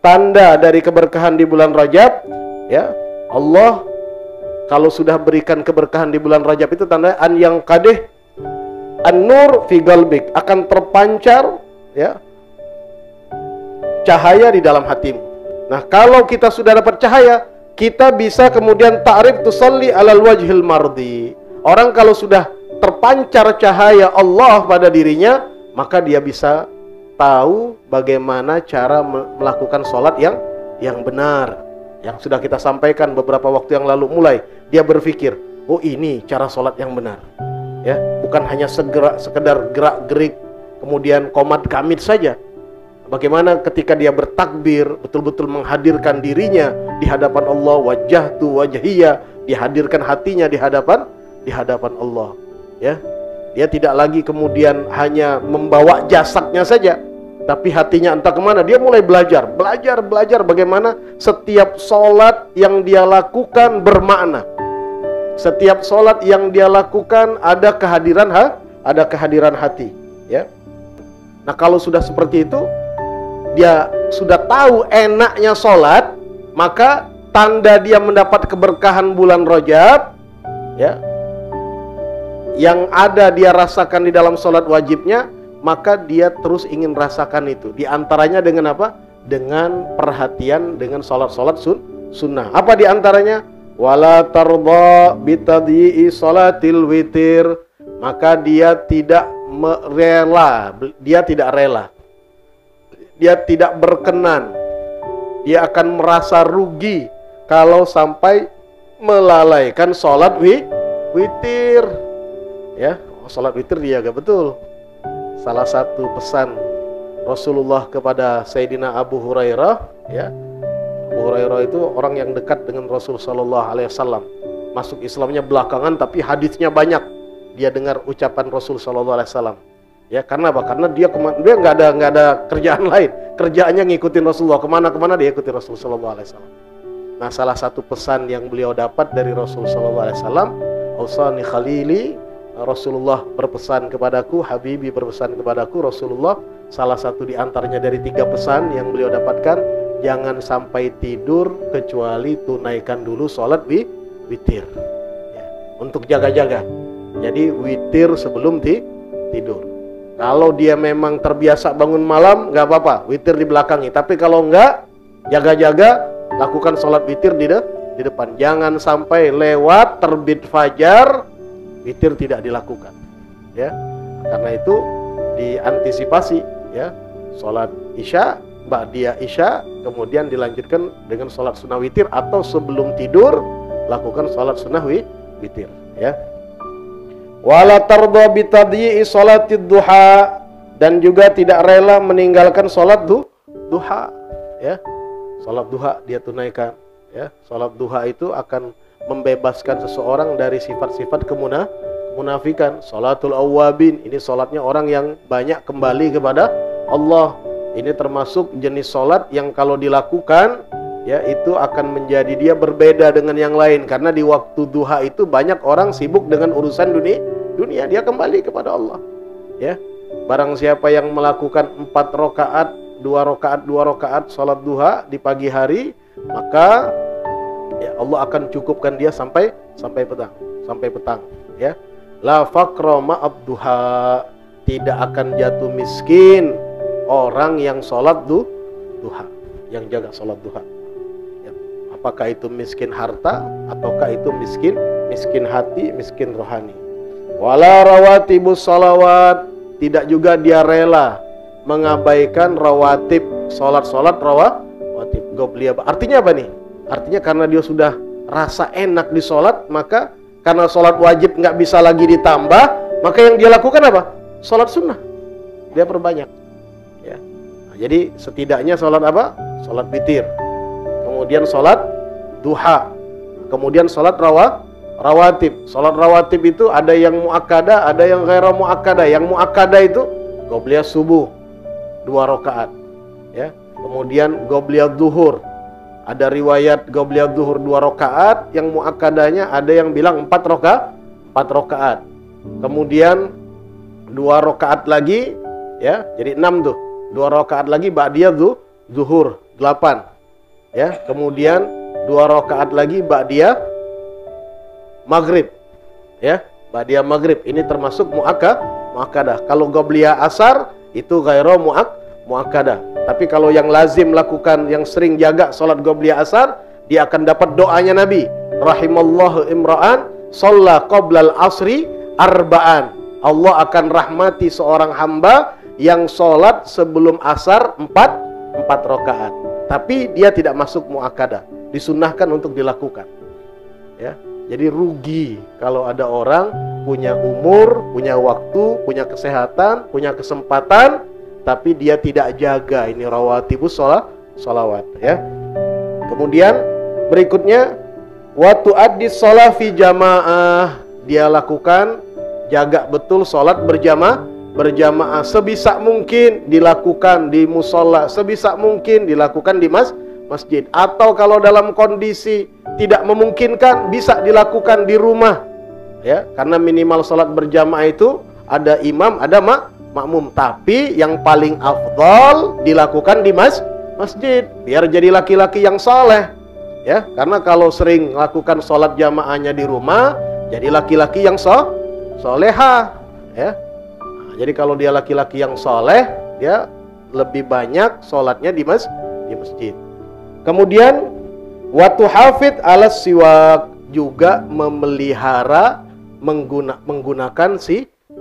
Tanda dari keberkahan di bulan Rajab, ya, Allah kalau sudah berikan keberkahan di bulan Rajab itu tanda an yang kadeh an-nur fi qalbik, akan terpancar, ya, cahaya di dalam hatimu. Nah, kalau kita sudah dapat cahaya, kita bisa kemudian ta'rif tusalli alal wajhil mardi. Orang kalau sudah terpancar cahaya Allah pada dirinya, maka dia bisa tahu bagaimana cara melakukan sholat yang benar, yang sudah kita sampaikan beberapa waktu yang lalu. Mulai dia berpikir, oh ini cara sholat yang benar, ya, bukan hanya sekedar gerak-gerik kemudian qomat kamit saja. Bagaimana ketika dia bertakbir, betul-betul menghadirkan dirinya di hadapan Allah, wajjahtu wajhiyya, dihadirkan hatinya di hadapan Allah, ya. Dia tidak lagi kemudian hanya membawa jasadnya saja, tapi hatinya entah kemana. Dia mulai belajar bagaimana setiap sholat yang dia lakukan bermakna. Setiap sholat yang dia lakukan ada kehadiran hati, ya. Nah, kalau sudah seperti itu, dia sudah tahu enaknya sholat, maka tanda dia mendapat keberkahan bulan Rajab, ya, yang ada dia rasakan di dalam sholat wajibnya, maka dia terus ingin rasakan itu. Di antaranya dengan apa? Dengan perhatian dengan sholat-sholat sunnah. Apa di antaranya? Wala tardha bitadyi'i sholatil witir. Maka dia tidak rela, dia tidak berkenan, dia akan merasa rugi kalau sampai melalaikan sholat witir. Ya, sholat witir dia agak betul. Salah satu pesan Rasulullah kepada Sayyidina Abu Hurairah, ya, Abu Hurairah itu orang yang dekat dengan Rasul Sallallahu Alaihi Wasallam. Masuk Islamnya belakangan, tapi hadisnya banyak. Dia dengar ucapan Rasul Sallallahu Alaihi Wasallam. Ya, karena apa? Karena dia nggak ada kerjaan lain. Kerjaannya ngikutin Rasulullah, kemana-kemana dia ikuti Rasul Sallallahu Alaihi Wasallam. Nah, salah satu pesan yang beliau dapat dari Rasul Sallallahu Alaihi Wasallam, Ausani Khalili, Rasulullah berpesan kepadaku, Habibi berpesan kepadaku, Rasulullah. Salah satu di antaranya dari 3 pesan yang beliau dapatkan, jangan sampai tidur kecuali tunaikan dulu sholat witir, ya, untuk jaga-jaga. Jadi witir sebelum tidur. Kalau dia memang terbiasa bangun malam, nggak apa-apa, witir di belakangi. Tapi kalau nggak, jaga-jaga, lakukan sholat witir di depan. Jangan sampai lewat terbit fajar, witir tidak dilakukan, ya. Karena itu diantisipasi, ya, sholat isya, ba'diyah isya, kemudian dilanjutkan dengan sholat sunnah witir, atau sebelum tidur lakukan sholat sunnah witir, ya. Wala tardha bitadyi'i sholatid duha, dan juga tidak rela meninggalkan sholat duha, ya. Sholat duha dia tunaikan, ya. Sholat duha itu akan membebaskan seseorang dari sifat-sifat kemunafikan. Sholatul awwabin, ini sholatnya orang yang banyak kembali kepada Allah. Ini termasuk jenis sholat yang kalau dilakukan, ya, itu akan menjadi dia berbeda dengan yang lain. Karena di waktu duha itu banyak orang sibuk dengan urusan dunia, dia kembali kepada Allah, ya. Barang siapa yang melakukan 4 rakaat, 2 rakaat sholat duha di pagi hari, maka ya, Allah akan cukupkan dia sampai petang, ya. La faqra ma'ad duha, tidak akan jatuh miskin orang yang sholat duha, yang jaga sholat duha, ya. Apakah itu miskin harta ataukah itu miskin hati, miskin rohani. Wala rawatibus sholawat, tidak juga dia rela mengabaikan rawatib, sholat rawatib. Gobliyah. Artinya apa nih? Artinya karena dia sudah rasa enak di sholat, maka karena sholat wajib nggak bisa lagi ditambah, maka yang dia lakukan apa? Sholat sunnah, dia perbanyak, ya. Nah, jadi setidaknya sholat apa? Sholat witir, kemudian sholat duha, kemudian sholat rawatib. Sholat rawatib itu ada yang muakkadah, ada yang ghairu muakkadah. Yang muakkadah itu qobliyah subuh 2 rakaat, ya. Kemudian qobliyah zuhur, ada riwayat qobliyah zuhur 2 rakaat, yang muakkadahnya ada yang bilang 4 rakaat. Kemudian 2 rakaat lagi ya, jadi 6 tuh. 2 rakaat lagi ba'diyah zuhur 8, ya. Kemudian 2 rakaat lagi ba'diyah maghrib, ya. Ba'diyah maghrib ini termasuk muakkadah. Kalau qabliyah asar itu ghairu muakkadah. Tapi kalau yang lazim lakukan, yang sering jaga salat qabliyah asar, dia akan dapat doanya Nabi. Rahimallahu imra'an shalla qablal asri arba'an. Allah akan rahmati seorang hamba yang sholat sebelum asar 4 rakaat. Tapi dia tidak masuk muakkadah, disunnahkan untuk dilakukan, ya. Jadi rugi kalau ada orang punya umur, punya waktu, punya kesehatan, punya kesempatan, tapi dia tidak jaga ini rawatibus sholawat, ya. Kemudian berikutnya waktu addis sholat fi jamaah, dia lakukan, jaga betul sholat berjamaah, sebisa mungkin dilakukan di musola, sebisa mungkin dilakukan di masjid, atau kalau dalam kondisi tidak memungkinkan bisa dilakukan di rumah, ya, karena minimal sholat berjamaah itu ada imam, ada makmum, tapi yang paling afdol dilakukan di masjid, biar jadi laki-laki yang soleh, ya, karena kalau sering lakukan sholat jamaahnya di rumah, jadi laki-laki yang soleha, ya. Nah, jadi kalau dia laki-laki yang soleh, dia lebih banyak sholatnya di masjid. Kemudian waktu hafid ala siwak, juga memelihara menggunakan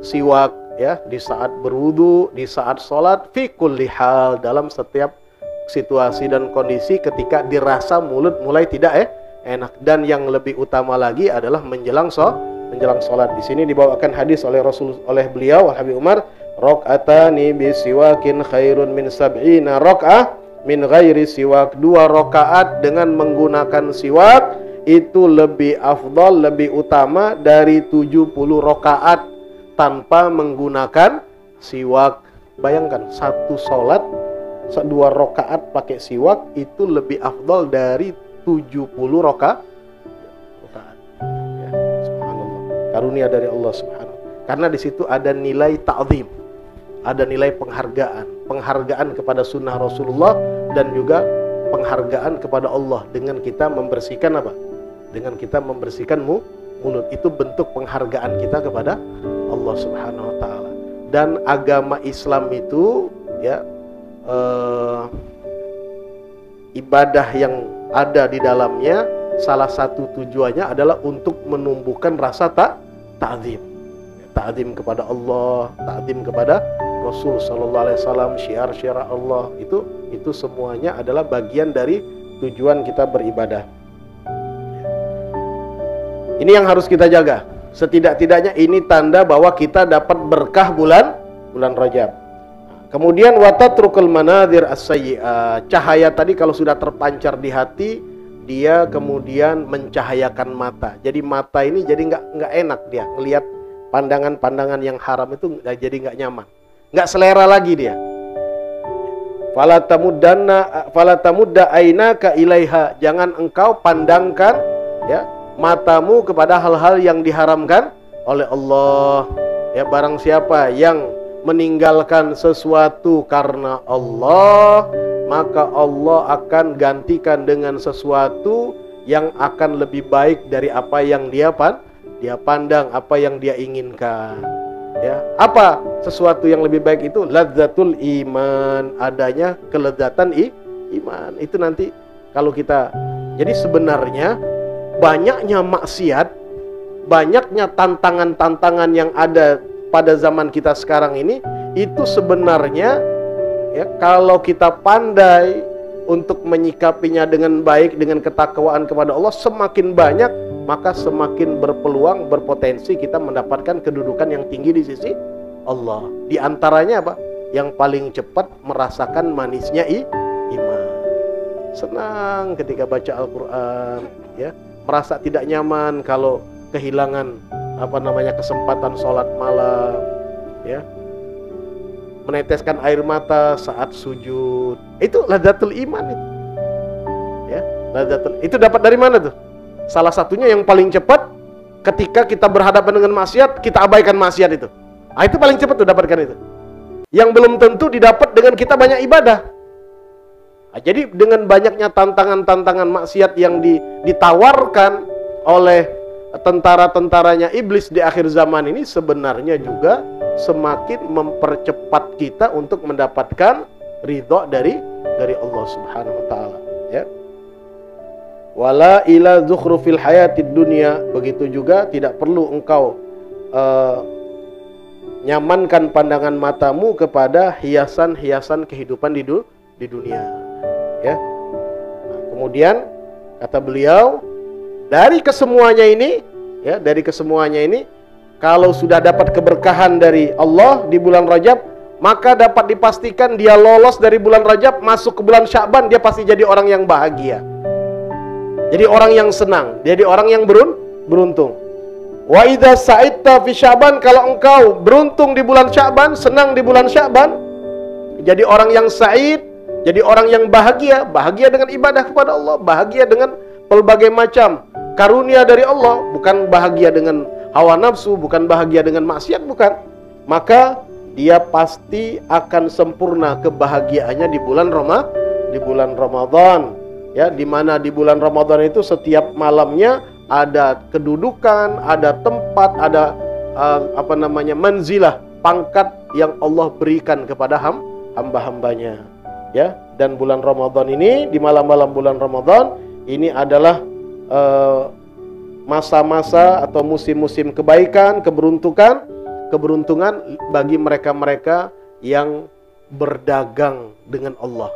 siwak, ya, di saat berwudu, di saat sholat, fi kulli hal, dalam setiap situasi dan kondisi ketika dirasa mulut mulai tidak enak. Dan yang lebih utama lagi adalah menjelang sholat. Di sini dibawakan hadis oleh beliau Habib Umar, rakaatani bisiwakin khairun min sab'ina raka'ah min ghairi siwak. 2 rakaat dengan menggunakan siwak itu lebih afdal, lebih utama dari 70 rakaat tanpa menggunakan siwak. Bayangkan satu sholat 2 rakaat pakai siwak itu lebih afdal dari 70 rakaat. Ya, subhanallah, karunia dari Allah subhanahu. Karena di situ ada nilai ta'zim, ada nilai penghargaan kepada sunnah Rasulullah, dan juga penghargaan kepada Allah dengan kita membersihkan apa? Dengan kita membersihkan mulut. Itu bentuk penghargaan kita kepada Allah Subhanahu wa taala. Dan agama Islam itu, ya, ibadah yang ada di dalamnya salah satu tujuannya adalah untuk menumbuhkan rasa ta'zim. Ta'zim kepada Allah, ta'zim kepada Rasul sallallahu alaihi wasallam, syiar-syiar Allah, itu semuanya adalah bagian dari tujuan kita beribadah. Ini yang harus kita jaga. Setidak-tidaknya ini tanda bahwa kita dapat berkah bulan Rajab. Kemudian watatrukul manadhir as-sayyi'ah. Cahaya tadi kalau sudah terpancar di hati, dia kemudian mencahayakan mata. Jadi mata ini jadi nggak enak dia ngelihat pandangan-pandangan yang haram, itu jadi nggak nyaman, nggak selera lagi dia. Fala tamudda ainaka ilaiha, jangan engkau pandangkan, ya, matamu kepada hal-hal yang diharamkan oleh Allah. Ya, barang siapa yang meninggalkan sesuatu karena Allah, maka Allah akan gantikan dengan sesuatu yang akan lebih baik dari apa yang dia pandang, apa yang dia inginkan. Ya, apa sesuatu yang lebih baik itu? Ladzatul iman, adanya kelezatan iman. Itu nanti kalau kita, jadi sebenarnya banyaknya maksiat, banyaknya tantangan-tantangan yang ada pada zaman kita sekarang ini, itu sebenarnya, ya, kalau kita pandai untuk menyikapinya dengan baik, dengan ketakwaan kepada Allah, semakin banyak, maka semakin berpeluang, berpotensi kita mendapatkan kedudukan yang tinggi di sisi Allah. Di antaranya apa? Yang paling cepat merasakan manisnya iman. Senang ketika baca Al-Quran, ya. Merasa tidak nyaman kalau kehilangan kesempatan sholat malam, ya. Meneteskan air mata saat sujud. Itu ladzatul iman itu. Ya, itu dapat dari mana tuh? Salah satunya yang paling cepat ketika kita berhadapan dengan maksiat, kita abaikan maksiat itu. Itu paling cepat tuh dapatkan itu. yang belum tentu didapat dengan kita banyak ibadah. Nah, jadi dengan banyaknya tantangan-tantangan maksiat yang ditawarkan oleh tentara-tentaranya iblis di akhir zaman ini, sebenarnya juga semakin mempercepat kita untuk mendapatkan ridha dari Allah Subhanahu wa taala, ya. Wala ila dzukhrufil hayatid dunya, begitu juga tidak perlu engkau nyamankan pandangan matamu kepada hiasan-hiasan kehidupan di dunia, ya. Nah, kemudian kata beliau, dari kesemuanya ini, ya, dari kesemuanya ini, kalau sudah dapat keberkahan dari Allah di bulan Rajab, maka dapat dipastikan dia lolos dari bulan Rajab masuk ke bulan Sya'ban, dia pasti jadi orang yang bahagia. Jadi orang yang senang, jadi orang yang beruntung. Wa idza sa'idta fi Sya'ban, kalau engkau beruntung di bulan Sya'ban, senang di bulan Sya'ban, jadi orang yang sa'id, jadi orang yang bahagia, bahagia dengan ibadah kepada Allah, bahagia dengan pelbagai macam karunia dari Allah, bukan bahagia dengan hawa nafsu, bukan bahagia dengan maksiat, bukan. Maka dia pasti akan sempurna kebahagiaannya di bulan Ramadan, ya, di mana di bulan Ramadan itu setiap malamnya ada kedudukan, ada tempat, ada manzilah, pangkat yang Allah berikan kepada hamba-hambanya, ya. Dan bulan Ramadan ini, di malam-malam bulan Ramadan ini adalah masa-masa atau musim-musim kebaikan, keberuntungan bagi mereka-mereka yang berdagang dengan Allah,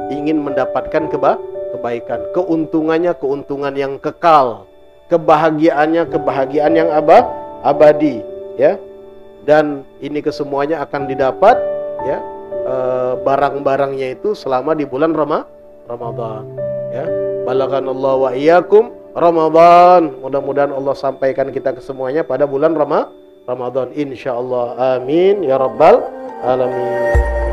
ingin mendapatkan kebaikan, keuntungannya keuntungan yang kekal, kebahagiaannya kebahagiaan yang abadi, ya. Dan ini kesemuanya akan didapat, ya, barang-barangnya itu selama di bulan Ramadan, ya. Balaghanallahu wa iyyakum Ramadan. Mudah-mudahan Allah sampaikan kita kesemuanya pada bulan Ramadan, insyaallah. Amin ya rabbal alamin.